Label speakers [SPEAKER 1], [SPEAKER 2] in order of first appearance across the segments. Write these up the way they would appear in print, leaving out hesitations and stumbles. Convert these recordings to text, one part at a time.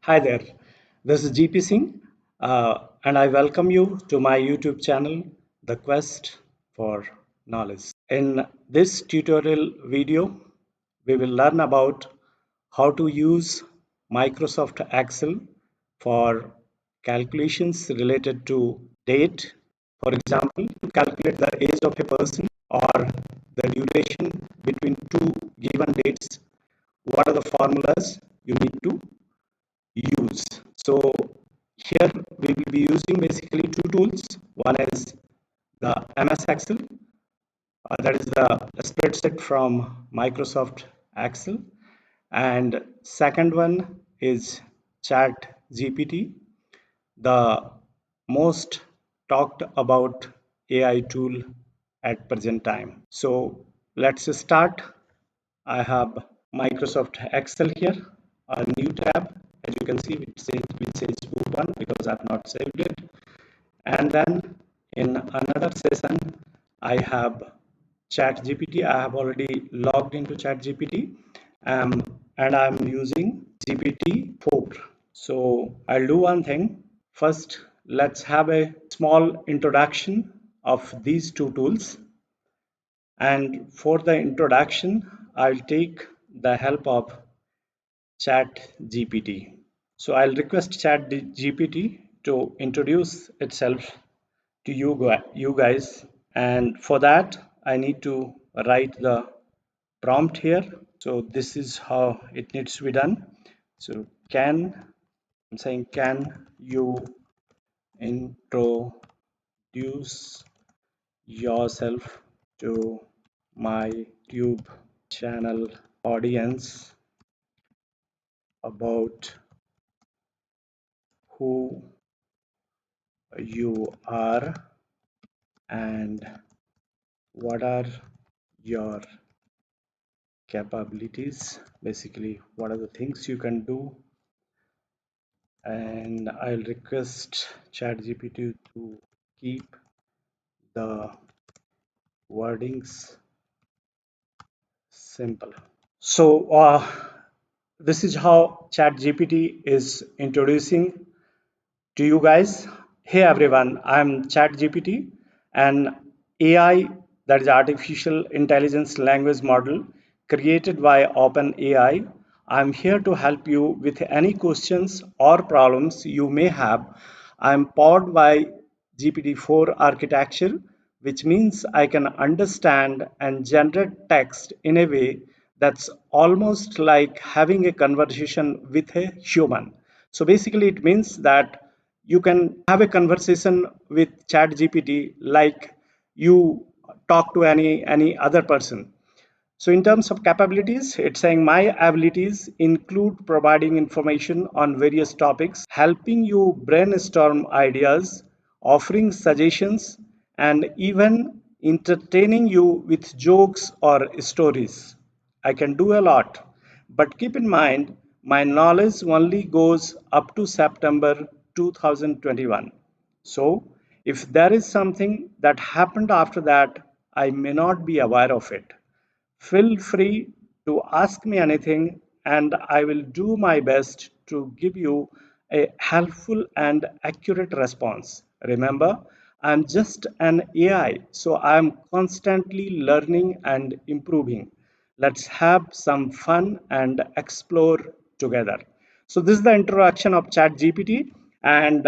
[SPEAKER 1] Hi there, this is GP Singh, and I welcome you to my YouTube channel, The Quest for Knowledge. In this tutorial video, we will learn about how to use Microsoft Excel for calculations related to date. For example, to calculate the age of a person or the duration between two given dates, what are the formulas you need to use. So here we will be using basically two tools. One is the MS Excel, that is the spreadsheet from Microsoft Excel, and second one is Chat GPT, the most talked about AI tool at present time. So let's start. I have Microsoft Excel here, a new tab, as you can see, which says open because I've not saved it. And then in another session, I have ChatGPT. I have already logged into ChatGPT, and I'm using GPT-4. So I'll do one thing. First, let's have a small introduction of these two tools. And for the introduction, I'll take the help of Chat GPT. So I'll request Chat GPT to introduce itself to you guys. And for that, I need to write the prompt here. So this is how it needs to be done. So I'm saying, can you introduce yourself to my YouTube channel audience about who you are and what are your capabilities, basically what are the things you can do. And I'll request ChatGPT to keep the wordings simple. So this is how ChatGPT is introducing to you guys. Hey everyone, I'm ChatGPT, an AI, that is artificial intelligence language model created by OpenAI. I'm here to help you with any questions or problems you may have. I'm powered by GPT-4 architecture, which means I can understand and generate text in a way that's almost like having a conversation with a human. So basically, it means that you can have a conversation with Chat GPT like you talk to any other person. So in terms of capabilities, it's saying my abilities include providing information on various topics, helping you brainstorm ideas, offering suggestions, and even entertaining you with jokes or stories. I can do a lot, but keep in mind my knowledge only goes up to September 2021. So if there is something that happened after that, I may not be aware of it. Feel free to ask me anything, and I will do my best to give you a helpful and accurate response. Remember, I'm just an AI, so I'm constantly learning and improving. Let's have some fun and explore together. So this is the introduction of ChatGPT, and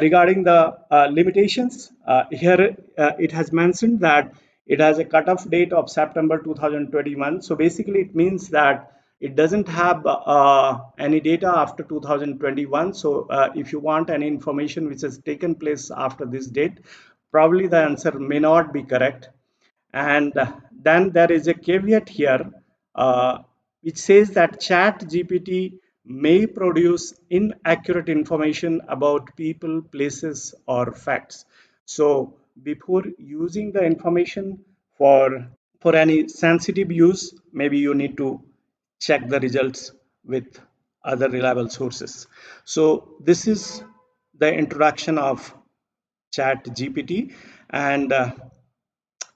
[SPEAKER 1] regarding the limitations, here it has mentioned that it has a cutoff date of September 2021. So basically, it means that it doesn't have any data after 2021. So if you want any information which has taken place after this date, probably the answer may not be correct. And then there is a caveat here, which says that Chat GPT may produce inaccurate information about people, places, or facts. So before using the information for any sensitive use, maybe you need to check the results with other reliable sources. So this is the introduction of Chat GPT, and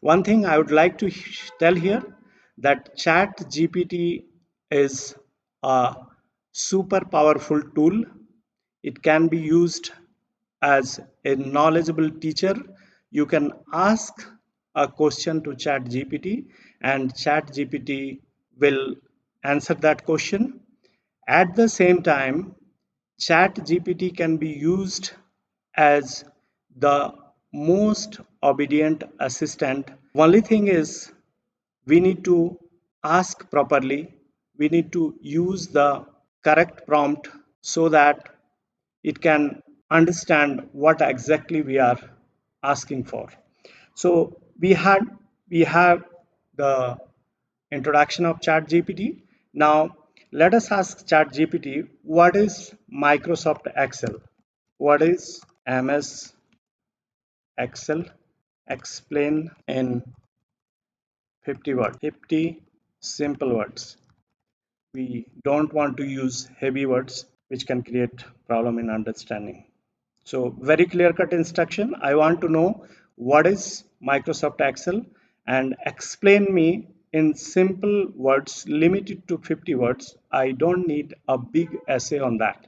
[SPEAKER 1] one thing I would like to tell here, that Chat GPT is a super powerful tool. It can be used as a knowledgeable teacher. You can ask a question to ChatGPT, and ChatGPT will answer that question. At the same time, ChatGPT can be used as the most obedient assistant. Only thing is, we need to ask properly. We need to use the correct prompt so that it can understand what exactly we are asking for. So we have the introduction of ChatGPT. Now let us ask ChatGPT, what is Microsoft Excel? What is MS Excel? Explain in 50 words. 50 simple words. We don't want to use heavy words which can create problem in understanding. So very clear cut instruction. I want to know what is Microsoft Excel and explain me in simple words limited to 50 words. I don't need a big essay on that.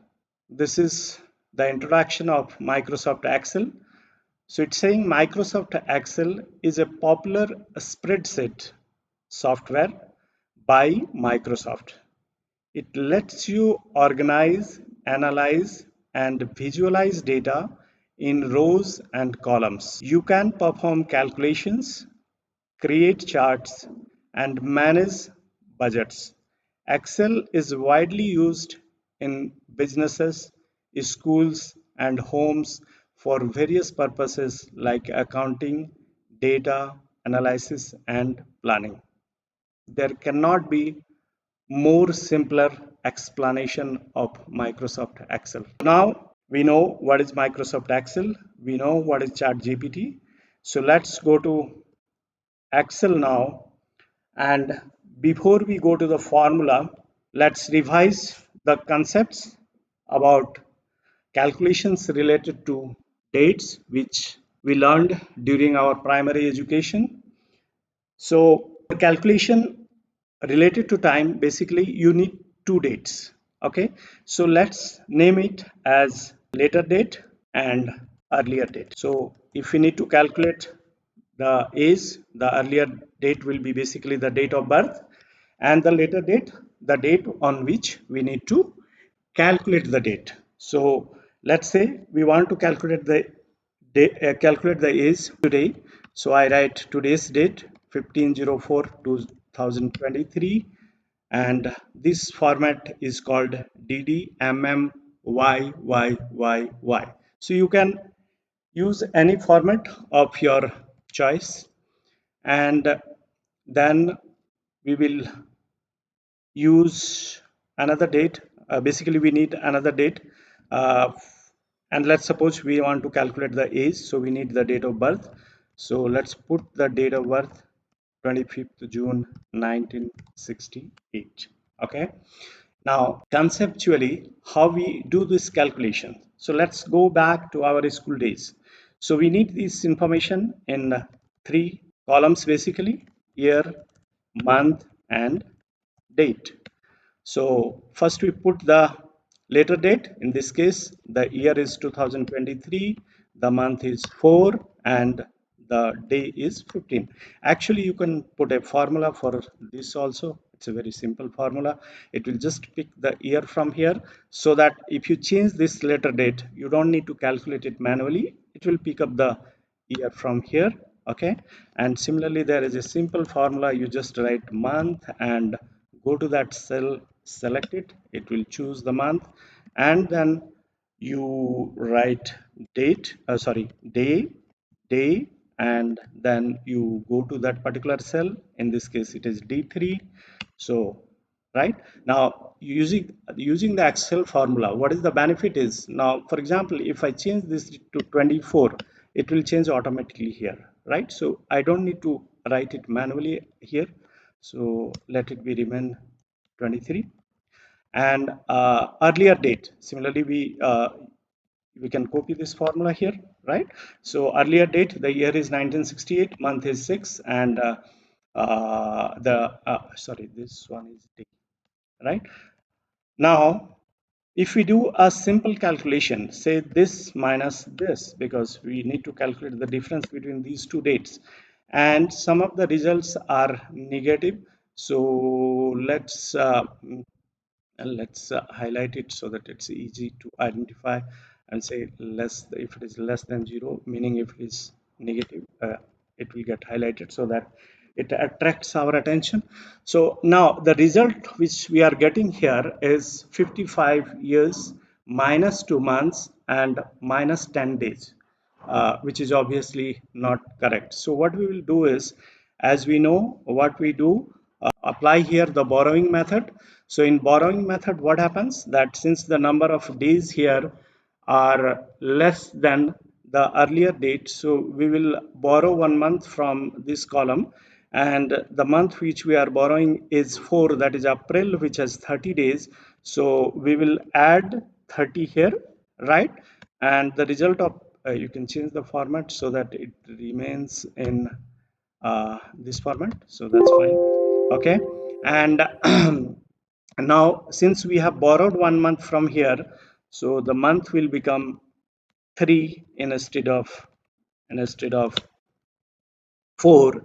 [SPEAKER 1] This is the introduction of Microsoft Excel. So it's saying Microsoft Excel is a popular spreadsheet software by Microsoft. It lets you organize, analyze, and visualize data in rows and columns. You can perform calculations, create charts, and manage budgets. Excel is widely used in businesses, schools, and homes for various purposes like accounting, data analysis, and planning. There cannot be more simpler explanation of Microsoft Excel. Now we know what is Microsoft Excel, we know what is ChatGPT. So let's go to Excel now, and before we go to the formula, let's revise the concepts about calculations related to dates which we learned during our primary education. So the calculation related to time, basically you need two dates. Okay, so let's name it as later date and earlier date. So if we need to calculate the age, the earlier date will be basically the date of birth, and the later date, the date on which we need to calculate the date. So let's say we want to calculate the calculate the age today. So I write today's date 15/04/2023, and this format is called DDMMYYYY. So you can use any format of your choice, and then we will use another date. Basically we need another date, uh, and let's suppose we want to calculate the age, so we need the date of birth. So let's put the date of birth 25th June 1968. Okay, now conceptually how we do this calculation. So let's go back to our school days. So we need this information in three columns, basically: year, month, and date. So first we put the later date. In this case, the year is 2023, the month is 4, and the day is 15. Actually, you can put a formula for this also. It's a very simple formula. It will just pick the year from here, so that if you change this later date, you don't need to calculate it manually. It will pick up the year from here. Okay, and similarly there is a simple formula. You just write month and go to that cell, select it, it will choose the month, and then you write date, sorry, day, and then you go to that particular cell. In this case it is D3. So right now, using the Excel formula, what is the benefit is, now for example, if I change this to 24, it will change automatically here, right? So I don't need to write it manually here. So let it be remain 23. And earlier date, similarly we can copy this formula here, right? So earlier date, the year is 1968, month is 6, and sorry, this one is day, right? Now if we do a simple calculation, say this minus this, because we need to calculate the difference between these two dates, and some of the results are negative. So let's highlight it so that it's easy to identify, and say less, if it is less than 0, meaning if it is negative, it will get highlighted so that it attracts our attention. So now the result which we are getting here is 55 years minus 2 months and minus 10 days, which is obviously not correct. So what we will do is, as we know what we do, apply here the borrowing method. So in borrowing method, what happens that since the number of days here are less than the earlier date, so we will borrow 1 month from this column, and the month which we are borrowing is 4, that is April, which has 30 days. So we will add 30 here, right? And the result of, you can change the format so that it remains in this format, so that's fine. Okay. And now since we have borrowed 1 month from here, so the month will become 3 instead of 4.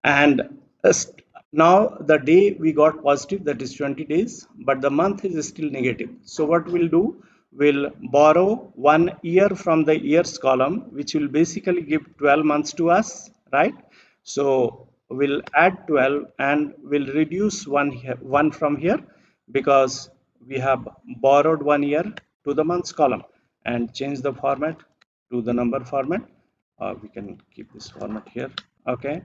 [SPEAKER 1] And now the day we got positive, that is 20 days, but the month is still negative. So what we'll do, we'll borrow 1 year from the years column, which will basically give 12 months to us, right? So we'll add 12 and we'll reduce one from here, because we have borrowed 1 year to the months column, and change the format to the number format. We can keep this format here. Okay.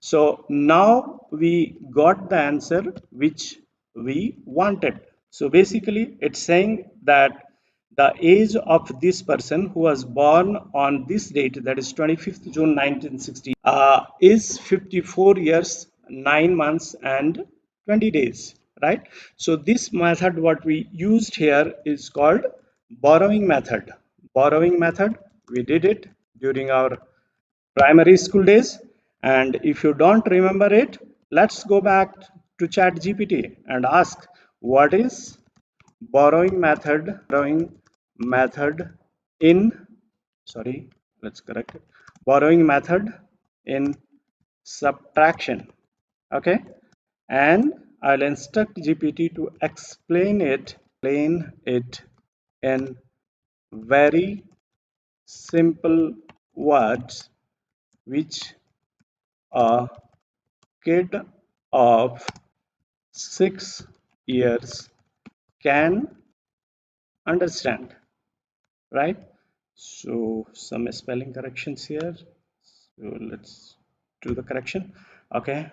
[SPEAKER 1] So now we got the answer which we wanted. So basically it's saying that the age of this person who was born on this date, that is 25th June 1960, is 54 years, 9 months and 20 days, right? So this method what we used here is called borrowing method. Borrowing method, we did it during our primary school days. And if you don't remember it, let's go back to ChatGPT and ask what is borrowing method in, sorry, let's correct it, borrowing method in subtraction. Okay. And I'll instruct GPT to explain it in very simple words which a kid of 6 years can understand, right? So some spelling corrections here. So let's do the correction. Okay,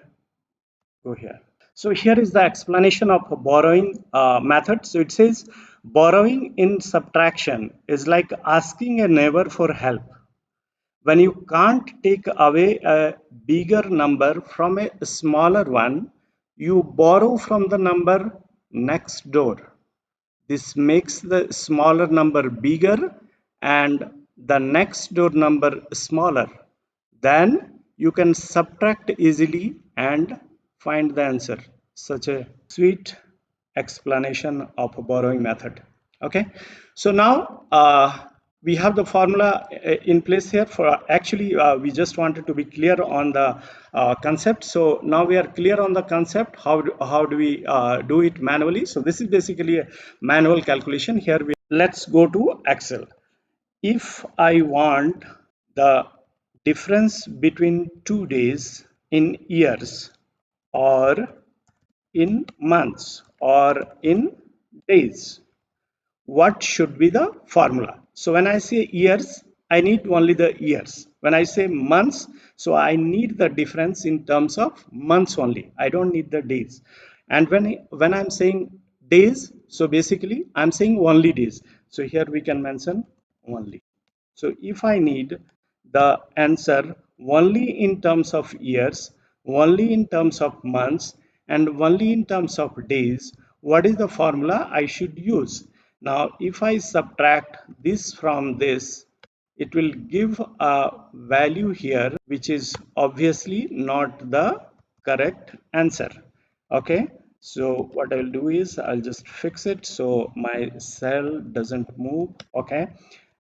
[SPEAKER 1] go here. So here is the explanation of borrowing method. So it says borrowing in subtraction is like asking a neighbor for help. When you can't take away a bigger number from a smaller one, you borrow from the number next door. This makes the smaller number bigger and the next door number smaller. Then you can subtract easily and find the answer. Such a sweet explanation of a borrowing method. Okay, so now we have the formula in place here. For actually we just wanted to be clear on the concept. So now we are clear on the concept. How do we do it manually? So this is basically a manual calculation. Here let's go to Excel. If I want the difference between 2 days in years, or in months, or in days, what should be the formula? So when I say years, I need only the years. When I say months, so I need the difference in terms of months only. I don't need the days. And when I'm saying days, so basically I'm saying only days. So here we can mention only. So if I need the answer only in terms of years, only in terms of months, and only in terms of days, what is the formula I should use? Now, if I subtract this from this, it will give a value here, which is obviously not the correct answer. Okay. So what I'll do is I'll just fix it so my cell doesn't move. Okay.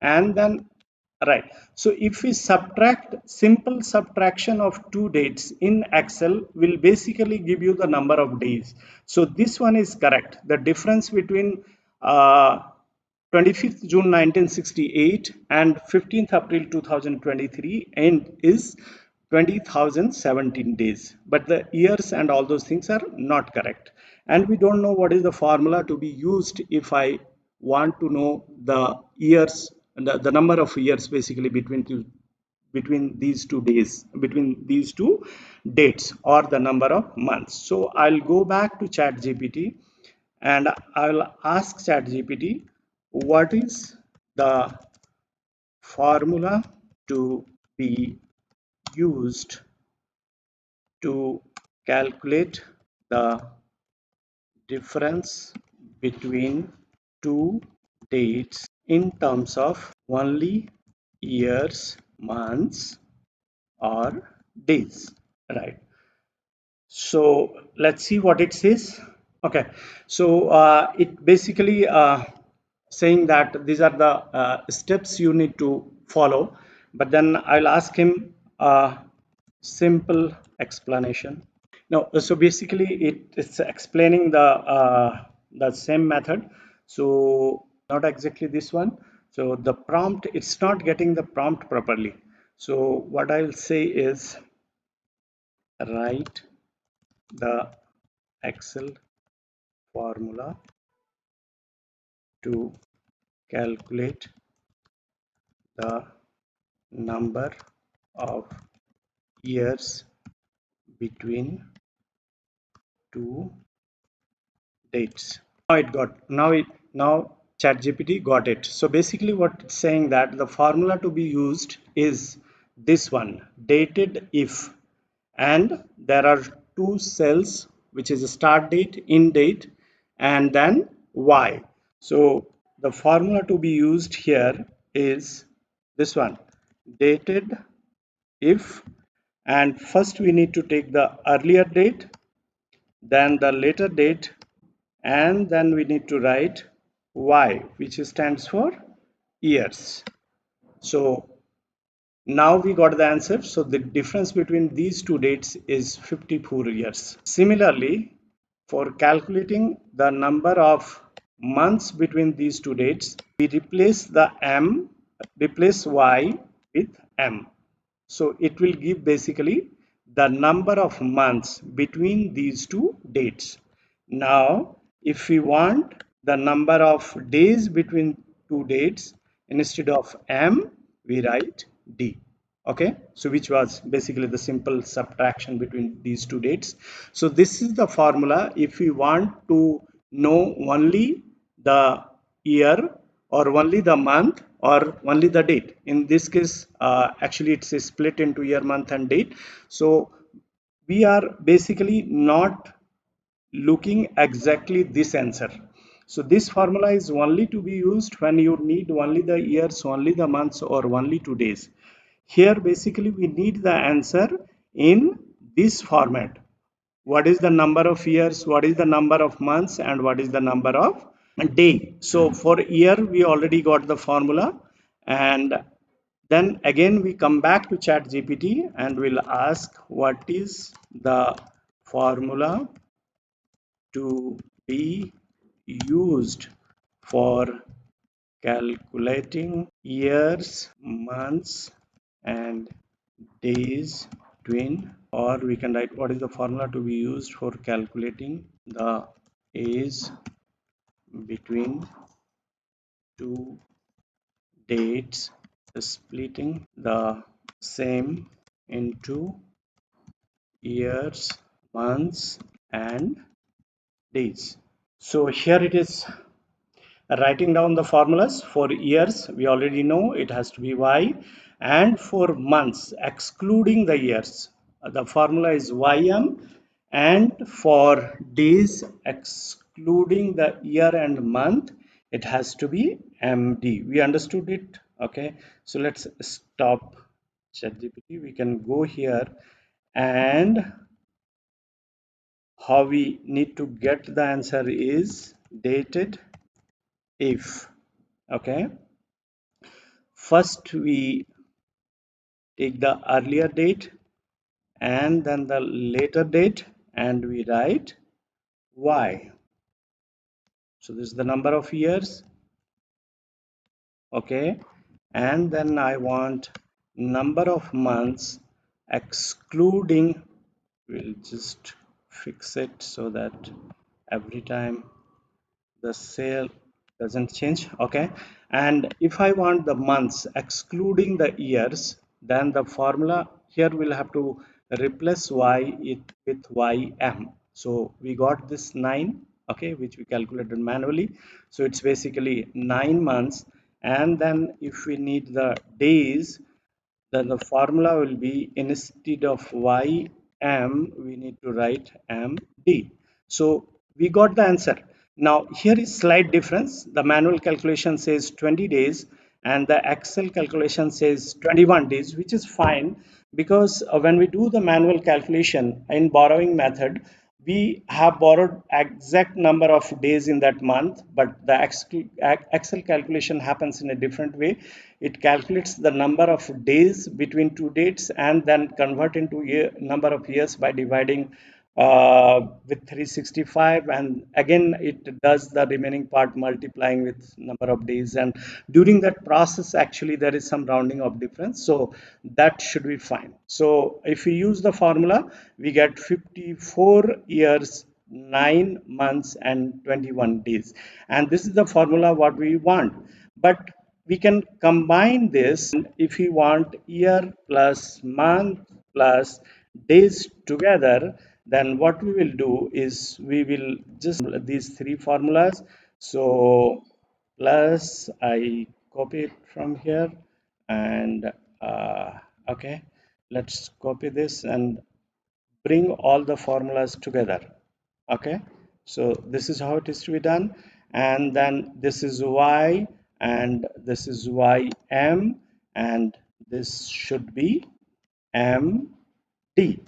[SPEAKER 1] And then, right. So if we subtract, simple subtraction of two dates in Excel will basically give you the number of days. So this one is correct. The difference between 25th June 1968 and 15th April 2023 and is 20,017 days. But the years and all those things are not correct. And we don't know what is the formula to be used if I want to know the years, the number of years basically between these two days, between these two dates or the number of months. So I'll go back to ChatGPT and I'll ask ChatGPT what is the formula to be used to calculate the difference between two dates in terms of only years, months, or days, right? So let's see what it says. Okay, so it basically saying that these are the steps you need to follow, but then I'll ask him a simple explanation. No, so basically it's explaining the same method. So not exactly this one. So the prompt, it's not getting the prompt properly. So what I'll say is write the Excel formula to calculate the number of years between two dates. Now ChatGPT got it. So basically what it's saying that the formula to be used is this one, dated if, and there are two cells which is a start date, in date, and then y. So the formula to be used here is this one, dated if, and first we need to take the earlier date, then the later date, and then we need to write y, which stands for years. So now we got the answer. So the difference between these two dates is 54 years. Similarly, for calculating the number of months between these two dates, we replace y with m. So it will give basically the number of months between these two dates. Now, if we want the number of days between two dates, instead of m, we write d. Okay, so which was basically the simple subtraction between these two dates. So this is the formula if we want to know only the year or only the month or only the date. In this case, actually it's split into year, month, and date. So we are basically not looking exactly this answer. So this formula is only to be used when you need only the years, only the months, or only 2 days. Here basically we need the answer in this format. What is the number of years, what is the number of months, and what is the number of day. So for year we already got the formula, and then again we come back to ChatGPT and we'll ask what is the formula to be used for calculating years, months, and days between, or we can write what is the formula to be used for calculating the age between two dates, splitting the same into years, months, and days. So here it is, writing down the formulas. For years we already know it has to be y, and for months excluding the years the formula is ym, and for days excluding the year and month it has to be md. We understood it. Okay, so let's stop ChatGPT. We can go here and how we need to get the answer is dated if. Okay, first we take the earlier date and then the later date and we write y. So this is the number of years. Okay, and then I want number of months excluding, we'll just fix it so that every time the sale doesn't change. Okay, and if I want the months excluding the years, then the formula here will have to replace y it with ym. So we got this 9, okay, which we calculated manually. So it's basically 9 months, and then if we need the days, then the formula will be instead of ym we need to write md. So we got the answer. Now here is slight difference. The manual calculation says 20 days and the excel calculation says 21 days, which is fine, because when we do the manual calculation in borrowing method, we have borrowed exact number of days in that month, but the excel calculation happens in a different way. It calculates the number of days between two dates and then convert into number of years by dividing with 365, and again it does the remaining part multiplying with number of days, and during that process actually there is some rounding of difference, so that should be fine. So if we use the formula, we get 54 years, 9 months and 21 days, and this is the formula what we want. But we can combine this. If we want year plus month plus days together, then what we will do is we will just these three formulas. So plus I copy it from here, and okay, let's copy this and bring all the formulas together. Okay, so this is how it is to be done, and then this is y and this is ym, and this should be md,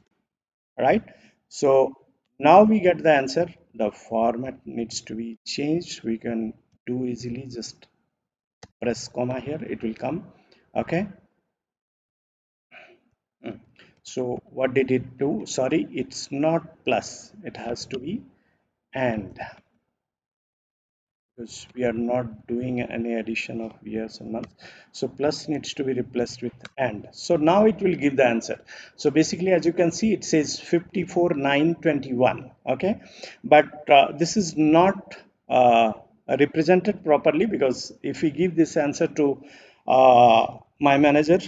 [SPEAKER 1] right? So now we get the answer. The format needs to be changed. We can do easily, just press comma here, it will come. Okay. So what did it do? Sorry, it's not plus, it has to be and, because we are not doing any addition of years and months. So plus needs to be replaced with and. So now it will give the answer. So basically, as you can see, it says 54 9 21. Okay, but this is not represented properly, because if we give this answer to my manager,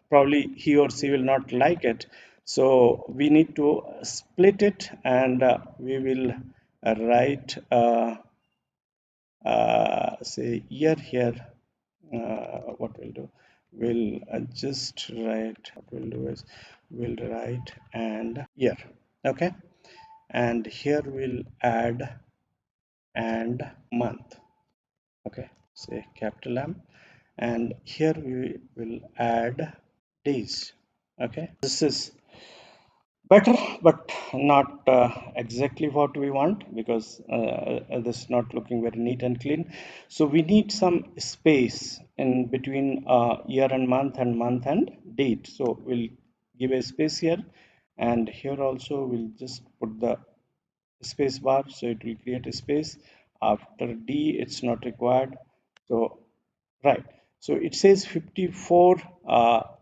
[SPEAKER 1] probably he or she will not like it. So we need to split it, and we will write say year here. What we'll do, we'll just write, what we'll do is we'll write and year. Okay, and here we'll add and month. Okay, say capital M, and here we will add days. Okay, this is better, but not exactly what we want, because this is not looking very neat and clean. So we need some space in between year and month and date. So we'll give a space here, and here also we'll just put the space bar, so it will create a space. After d it's not required. So right, so it says 54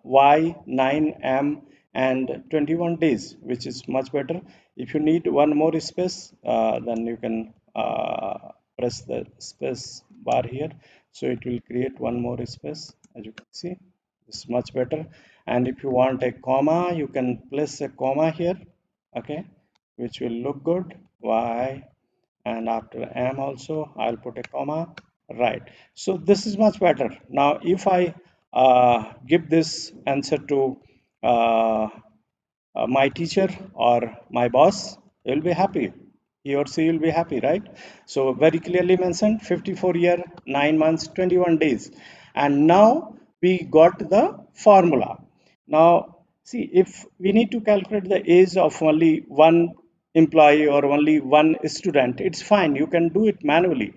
[SPEAKER 1] y 9m and 21 days, which is much better. If you need one more space, then you can press the space bar here, so it will create one more space. As you can see, this is much better. And if you want a comma, you can place a comma here. Okay, which will look good. Y, and after m also I'll put a comma, right? So this is much better. Now if I give this answer to uh, my teacher or my boss, he'll be happy. He or she will be happy, right? So very clearly mentioned, 54 year 9 months 21 days. And now we got the formula. Now see, if we need to calculate the age of only one employee or only one student, it's fine, you can do it manually.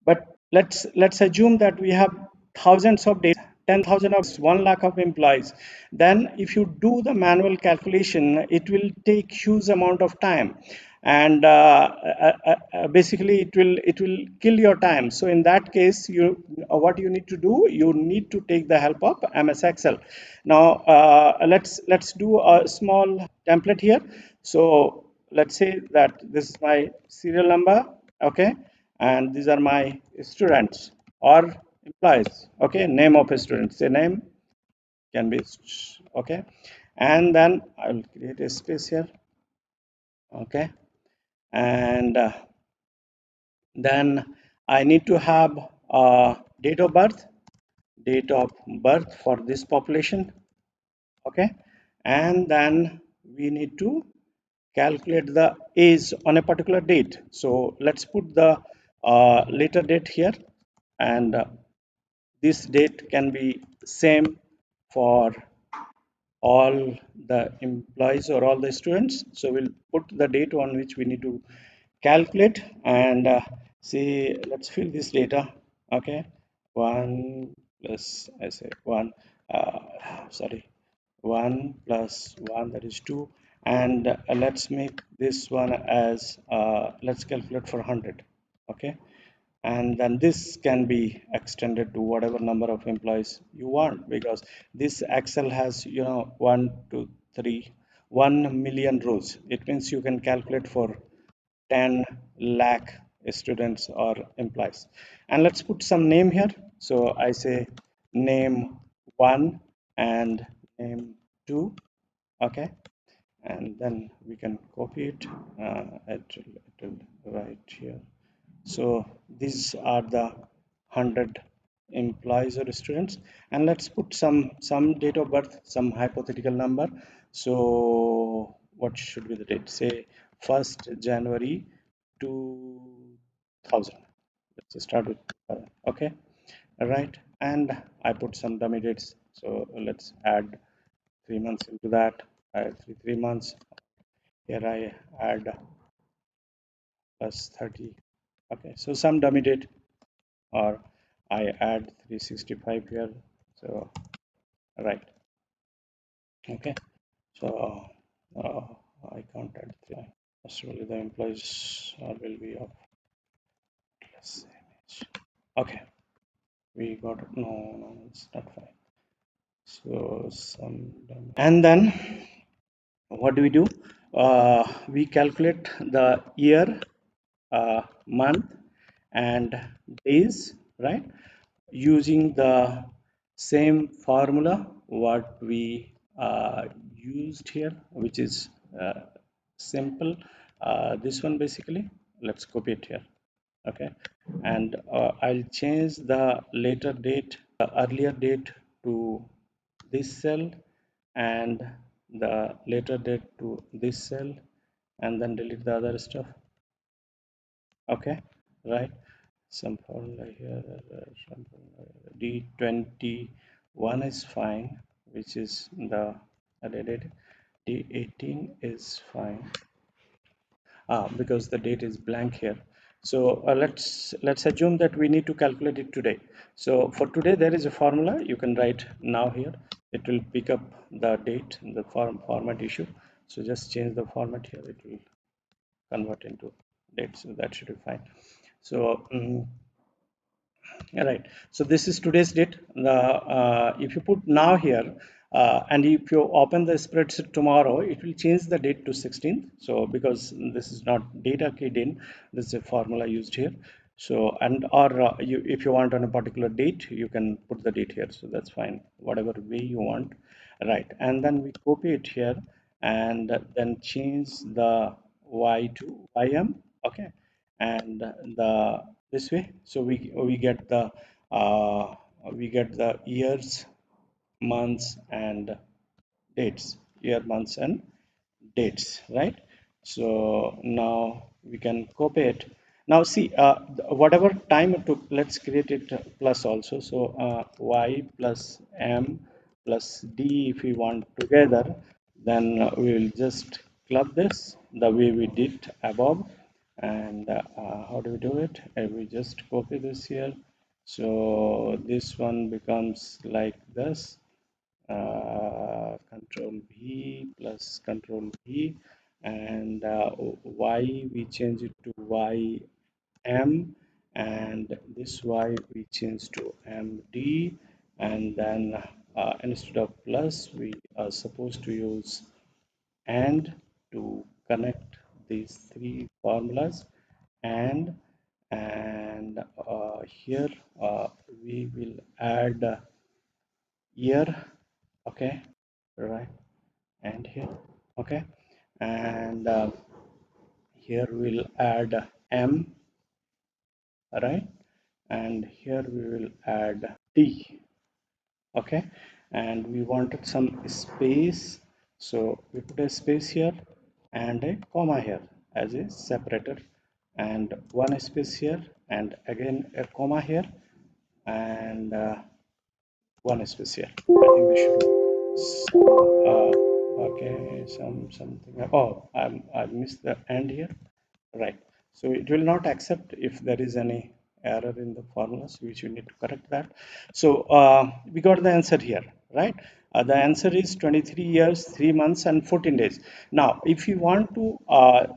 [SPEAKER 1] But let's assume that we have thousands of days, 10,000 of 1 lakh of employees. Then if you do the manual calculation, it will take huge amount of time, and basically it will kill your time. So in that case, what you need to do, you need to take the help of MS Excel. Now let's do a small template here. So let's say that this is my serial number, okay, and these are my students or employees, okay, name of students, the name can be, okay, and then I'll create a space here, okay, and then I need to have date of birth, date of birth for this population, okay, and then we need to calculate the age on a particular date. So let's put the later date here, and this date can be same for all the employees or all the students. So we'll put the date on which we need to calculate, and see, let's fill this data, okay, 1 plus, I say 1, sorry, 1 plus 1, that is 2, and let's make this one as, let's calculate for 100, okay, and then this can be extended to whatever number of employees you want, because this Excel has, 1 million rows. It means you can calculate for 10 lakh students or employees. And let's put some name here. So I say name 1 and name 2, okay, and then we can copy it. It will right here. So these are the 100 employees or students, and let's put some date of birth, some hypothetical number. So what should be the date? Say 1st January 2000. Let's start with okay, all right, and I put some dummy dates. So let's add 3 months into that. I add three months. Here I add plus 30. Okay, so some dummy date, or I add 365 here. So right, okay. So uh, I can't add 3. Actually, the employees will be of less image. Okay, we got it. No, no, it's not fine. So and then what do we do? We calculate the year, month, and days, right? Using the same formula what we used here, which is simple. This one basically, let's copy it here, okay, and I'll change the later date, earlier date to this cell, and the later date to this cell, and then delete the other stuff, okay, right. Some formula here, some formula. D21 is fine, which is the date. D18 is fine, because the date is blank here. So let's assume that we need to calculate it today. So for today there is a formula you can write now here. It will pick up the date, the format issue. So just change the format here, it will convert into date, so that should be fine. So right, so this is today's date. If you put now here, and if you open the spreadsheet tomorrow, it will change the date to 16th. So because this is not data keyed in, this is a formula used here. So, and or if you want on a particular date, you can put the date here. So that's fine, whatever way you want, right? And then we copy it here, and then change the y to ym, okay, and the this way. So uh, we get the years, months, and dates, year, months, and dates, right? So now we can copy it. Now see, whatever time it took, let's create it plus also. So y plus m plus d if we want together, then we will just club this the way we did above. And how do we do it? We just copy this here. So this one becomes like this. Control V plus Control V, and Y we change it to YM, and this Y we change to MD, and then instead of plus we are supposed to use and to connect these three formulas. And here we will add year, okay, right, and here, okay, and here we'll add M, right, and here we will add D, okay, and we wanted some space, so we put a space here and a comma here as a separator, and one space here and again a comma here, and one space here. I think we should look some, okay, something. Oh, I missed the end here. Right. So it will not accept if there is any error in the formulas, which you need to correct that. So we got the answer here, right? The answer is 23 years, 3 months, and 14 days. Now, if you want to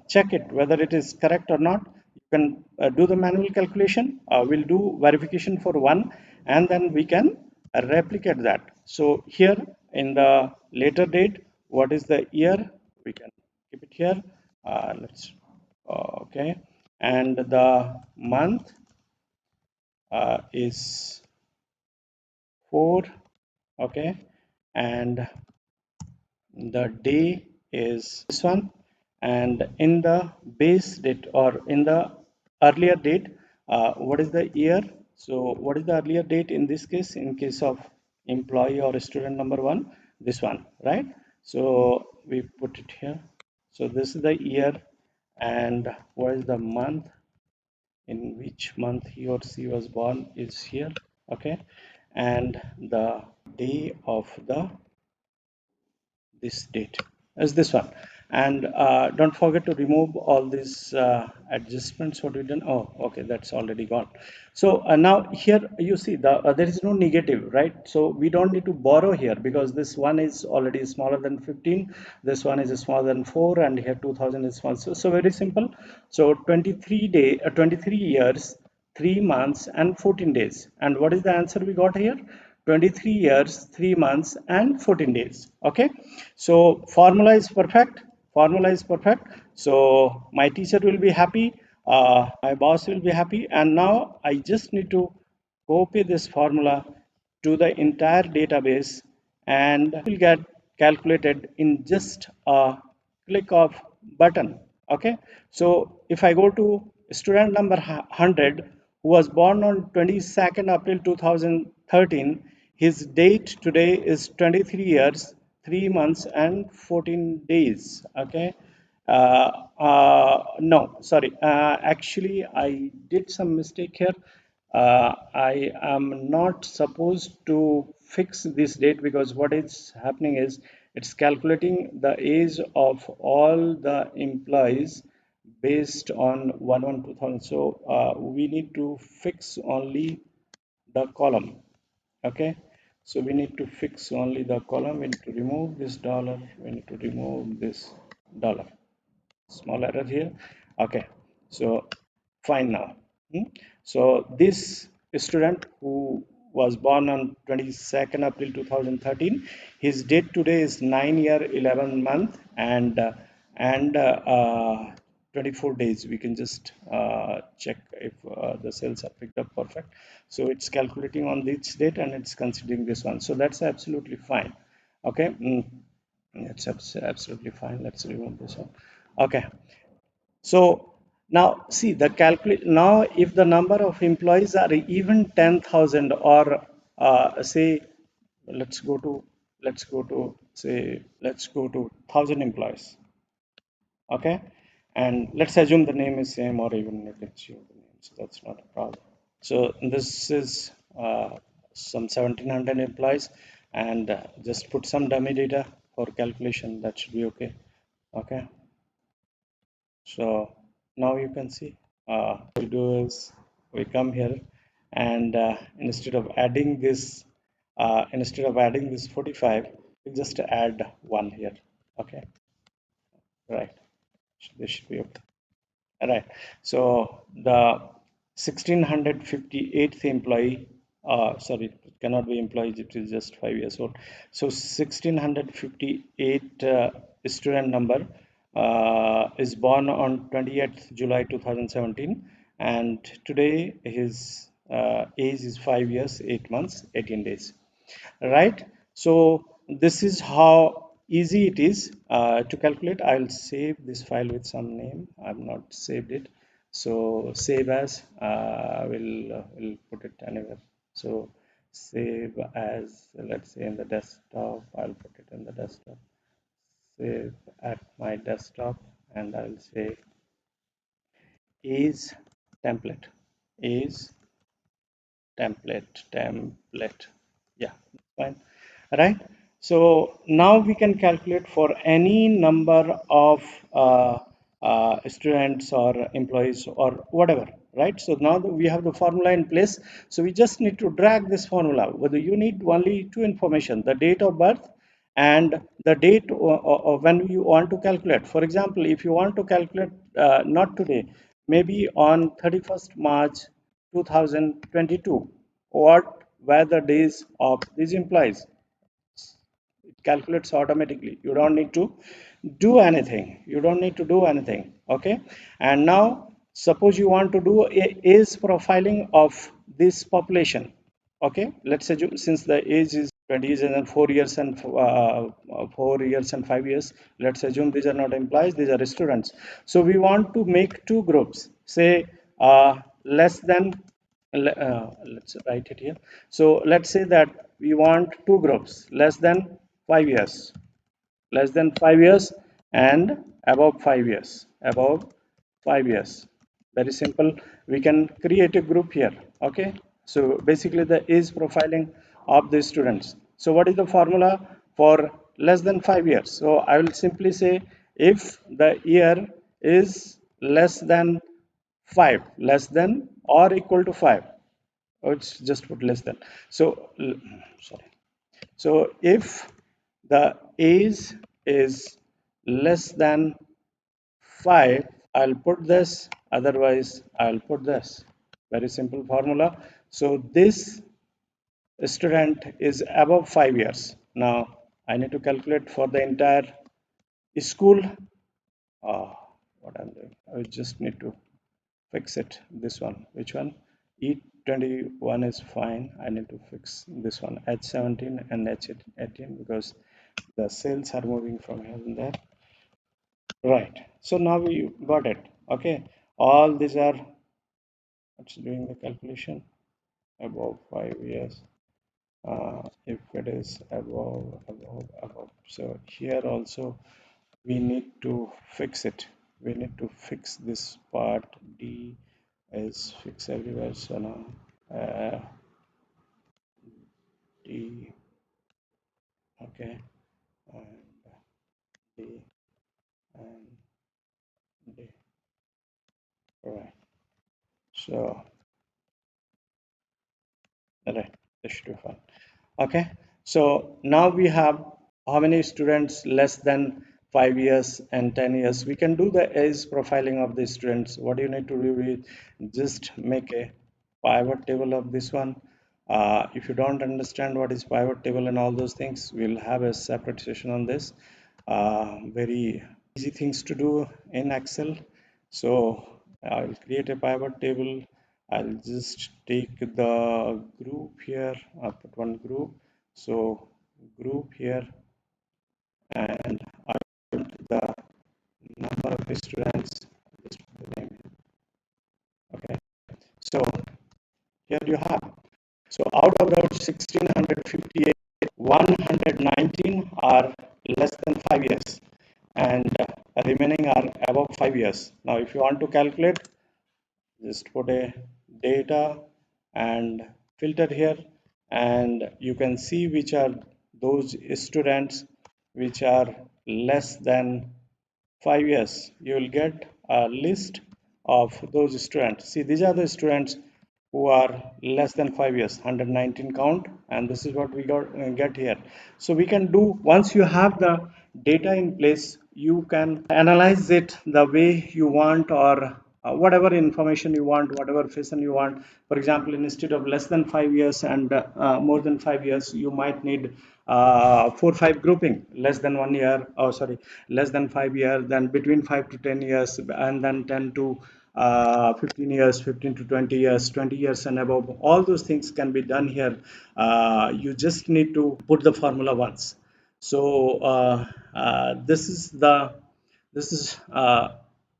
[SPEAKER 1] check it whether it is correct or not, you can do the manual calculation. We'll do verification for one, and then we can replicate that. So here in the later date, what is the year? We can keep it here. Let's okay, and the month is 4, okay, and the day is this one, and in the base date or in the earlier date, what is the year? So what is the earlier date in this case, in case of employee or student number one? This one, right? So we put it here. So this is the year, and what is the month? In which month he or she was born is here, okay, and the day of the this date is this one. And don't forget to remove all these adjustments what we done. Oh, okay, that's already gone. So now here you see there is no negative, right? So we don't need to borrow here because this one is already smaller than 15, this one is smaller than 4, and here 2000 is small. So very simple. So 23 years, 3 months, and 14 days. And what is the answer we got here? 23 years, 3 months, and 14 days. Okay. So formula is perfect. Formula is perfect. So my teacher will be happy. My boss will be happy. And now I just need to copy this formula to the entire database, and will get calculated in just a click of button. Okay, so if I go to student number 100 who was born on 22nd April 2013, his date today is 23 years, 3 months, and 14 days. Okay, no, sorry. Actually, I did some mistake here. I am not supposed to fix this date because what is happening is it's calculating the age of all the employees based on 1/1/2000. So we need to fix only the column. Okay, so we need to fix only the column. We need to remove this dollar. We need to remove this dollar. Small error here. Okay, so fine now. So this student who was born on 22nd April 2013, his date today is 9 year 11 month and 24 days. We can just check if the cells are picked up perfect. So it's calculating on this date and it's considering this one, so that's absolutely fine. Okay. It's absolutely fine. Let's remove this one. Okay. So now see the calculate now if the number of employees are even 10,000 or say let's go to 1,000 employees. Okay, and let's assume the name is same or even if it's you the name, so that's not a problem. So this is some 1,700 employees, and just put some dummy data for calculation. That should be okay. Okay. So now you can see we do is we come here and instead of adding this 45, we just add 1 here. Okay, right. This should be okay. Right. So the 1658th employee, sorry, it cannot be employee, it is just 5 years old. So 1658 student number is born on 28th July 2017, and today his age is 5 years, 8 months, 18 days, right? So this is how easy it is to calculate. I'll save this file with some name. I've not saved it, so save as, will put it anywhere. So save as, let's say in the desktop, I'll put it in the desktop. Save at my desktop, and I'll say is template, is template, yeah, fine, right? So now we can calculate for any number of students or employees or whatever, right? So now that we have the formula in place, so we just need to drag this formula. Whether you need only two information, the date of birth and the date when you want to calculate. For example, if you want to calculate not today, maybe on 31st March 2022, what were the days of these employees, it calculates automatically. You don't need to do anything, you don't need to do anything. Okay, and now suppose you want to do a age profiling of this population. Okay, let's say since the age is 20 years and 4 years and 4 years and 5 years, let's assume these are not employees, these are students. So we want to make two groups, say less than, let's write it here. So let's say that we want two groups, less than 5 years, less than 5 years, and above 5 years, above 5 years. Very simple, we can create a group here. Okay, so basically the age profiling of the students. So what is the formula for less than 5 years? So I will simply say, if the year is less than 5, less than or equal to 5. Oh, it's just put less than. So sorry. So if the age is less than 5, I'll put this, otherwise I'll put this. Very simple formula. So this student is above 5 years. Now I need to calculate for the entire school. uh, what I'm doing, I just need to fix it. This one, which one? E21 is fine. I need to fix this one, H17 and H18, because the cells are moving from here and there. Right, so now we got it. Okay, all these are, it's doing the calculation above 5 years. If it is above, so here also we need to fix it. We need to fix this part. D is fixed everywhere, so now D, okay, and D and D. Right, so right, this should be fine. Okay, so now we have how many students less than 5 years and 10 years. We can do the age profiling of the students. What you need to do is just make a pivot table of this one. If you don't understand what is pivot table and all those things, we'll have a separate session on this. Very easy things to do in Excel. So I'll create a pivot table. I'll just take the group here. I'll put one group. So group here, and I put the number of students. Just put the name. Okay. So here you have. So out of those 1658, 119 are less than 5 years, and remaining are above 5 years. Now, if you want to calculate, just put a data and filter here, and you can see which are those students which are less than 5 years. You will get a list of those students. See, these are the students who are less than 5 years, 119 count, and this is what we get here. So we can do, once you have the data in place, you can analyze it the way you want, or whatever information you want, whatever fashion you want. For example, instead of less than 5 years and more than 5 years, you might need 4 5 grouping: less than 1 year, oh sorry, less than 5 years, then between 5 to 10 years, and then 10 to 15 years, 15 to 20 years, 20 years and above. All those things can be done here. You just need to put the formula once. So this is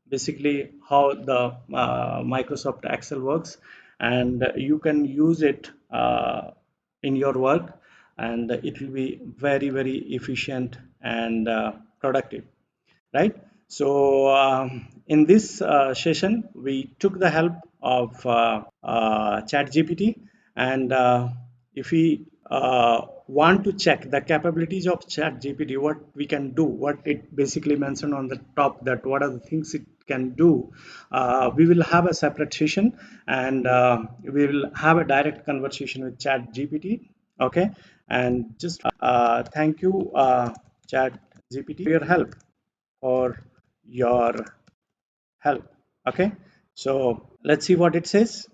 [SPEAKER 1] basically how the Microsoft Excel works, and you can use it in your work, and it will be very very efficient and productive, right? So in this session, we took the help of ChatGPT, and if we want to check the capabilities of ChatGPT, what we can do, what it basically mentioned on the top, that what are the things it can do, we will have a separate session, and we will have a direct conversation with ChatGPT. Okay, and just thank you, ChatGPT, for your help, for your help. Okay, so let's see what it says.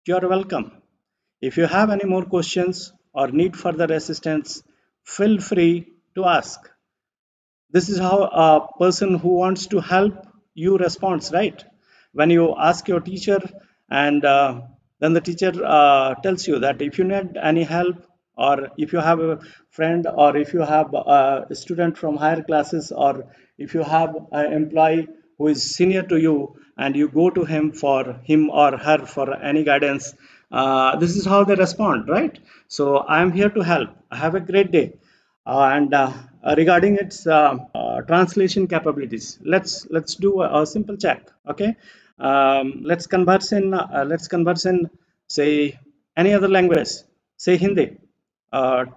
[SPEAKER 1] You're welcome. If you have any more questions or need further assistance, feel free to ask. This is how a person who wants to help you responds, right? When you ask your teacher, and then the teacher tells you that if you need any help, or if you have a friend, or if you have a student from higher classes, or if you have an employee who is senior to you, and you go to him or her for any guidance, this is how they respond, right? So I am here to help. Have a great day. And regarding its translation capabilities, let's do a simple check. Okay, let's converse in, say, any other language. Say Hindi.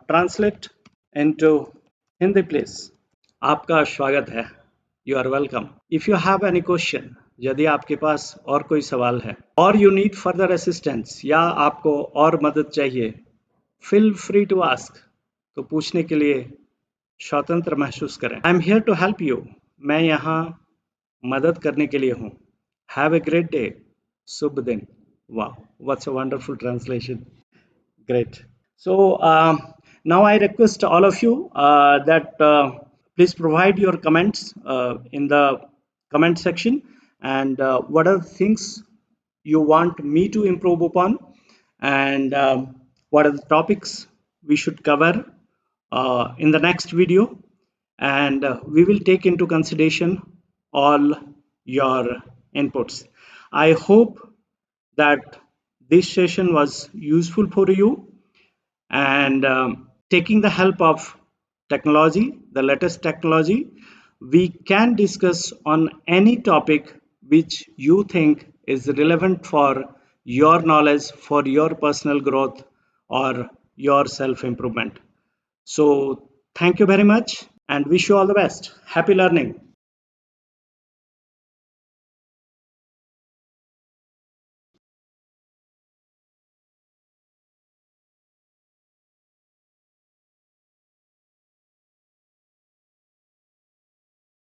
[SPEAKER 1] Translate into Hindi, please. आपका स्वागत है. You are welcome. If you have any question, यदि आपके पास और कोई सवाल है, or you need further assistance, या आपको और मदद चाहिए, feel free to ask. तो पूछने के लिए स्वतंत्र महसूस करें. I am here to help you. मैं यहाँ मदद करने के लिए हूँ. Have a great day. शुभ दिन. वाह, what's a wonderful translation. Great. So now I request all of you that please provide your comments in the comment section, and what are the things you want me to improve upon, and what are the topics we should cover in the next video, and we will take into consideration all your inputs. I hope that this session was useful for you, and taking the help of technology, the latest technology, we can discuss on any topic which you think is relevant for your knowledge, for your personal growth, or your self improvement. So thank you very much, and wish you all the best. Happy learning.